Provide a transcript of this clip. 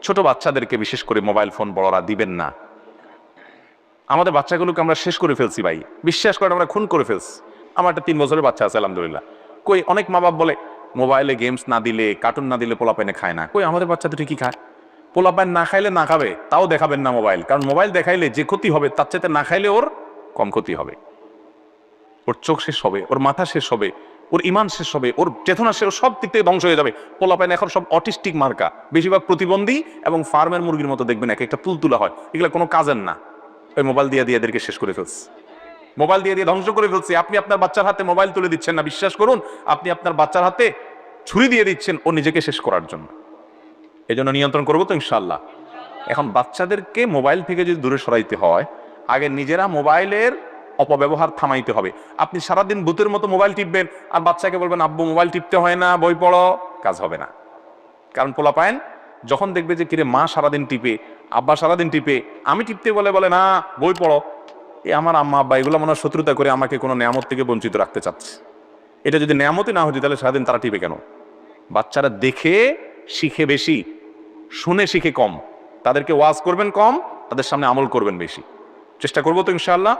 ছোট বাচ্চাদেরকে বিশেষ করে মোবাইল ফোন বড়রা দিবেন না। আমাদের বাচ্চাগুলোকে আমরা শেষ করে ফেলছি ভাই, বিশ্বাস করেন আমরা খুন করে ফেলছি। আমার একটা 3 বছরের বাচ্চা আছে আলহামদুলিল্লাহ। কই অনেক মা বাপ বলে মোবাইলে গেমস না দিলে, কার্টুন না দিলে পোলাপাইনে খায় না। কই আমাদের বাচ্চা তো ঠিকই খায়। পোলাপাইন না খাইলে না খাবে, তাও দেখাবেন না মোবাইল, কারণ মোবাইল দেখাইলে যে ক্ষতি হবে তার চাইতে না খাইলে ওর কম ক্ষতি হবে। ওর চোখ শেষ হবে, ওর মাথা শেষ হবে, ওর ইমান শেষ হবে, ওর চেতনা শেষ, সব দিক থেকে ধ্বংস হয়ে যাবে। পোলাপাইন এখন সব অটিস্টিক মার্কা, বেশিরভাগ প্রতিবন্ধী এবং ফার্মের মুরগির মতো দেখবেন এক একটা তুলতুলা হয়। এগুলো কোনো কাজের না। ওই মোবাইল দিয়ে দিয়ে এদেরকে শেষ করে ফেলছে, মোবাইল দিয়ে দিয়ে ধ্বংস করে ফেলছে। আপনি আপনার বাচ্চার হাতে মোবাইল তুলে দিচ্ছেন না, বিশ্বাস করুন আপনি আপনার বাচ্চার হাতে ছুরি দিয়ে দিচ্ছেন ও নিজেকে শেষ করার জন্য। এই জন্য নিয়ন্ত্রণ করবো তো ইনশাল্লাহ। এখন বাচ্চাদেরকে মোবাইল থেকে যদি দূরে সরাইতে হয়, আগে নিজেরা মোবাইলের অপব্যবহার থামাইতে হবে। আপনি সারাদিন ভূতের মতো মোবাইল টিপবেন আর বাচ্চাকে বলবেন আব্বু মোবাইল টিপতে হয় না, বই পড়ো, কাজ হবে না। কারণ পোলাপায়েন যখন দেখবে যে কিরে মা সারাদিন টিপে, আব্বা সারাদিন টিপে, আমি টিপতে বলে বলে না বই পড়ো, এ আমার আম্মা আব্বা এগুলো মনে হয় শত্রুতা করে আমাকে কোনো নেয়ামত থেকে বঞ্চিত রাখতে চাচ্ছে। এটা যদি নেয়ামতই না হতো তাহলে সারাদিন তারা টিপে কেন? বাচ্চারা দেখে শিখে বেশি, শুনে শিখে কম। তাদেরকে ওয়াজ করবেন কম, তাদের সামনে আমল করবেন বেশি। চেষ্টা করবো তো ইনশাআল্লাহ।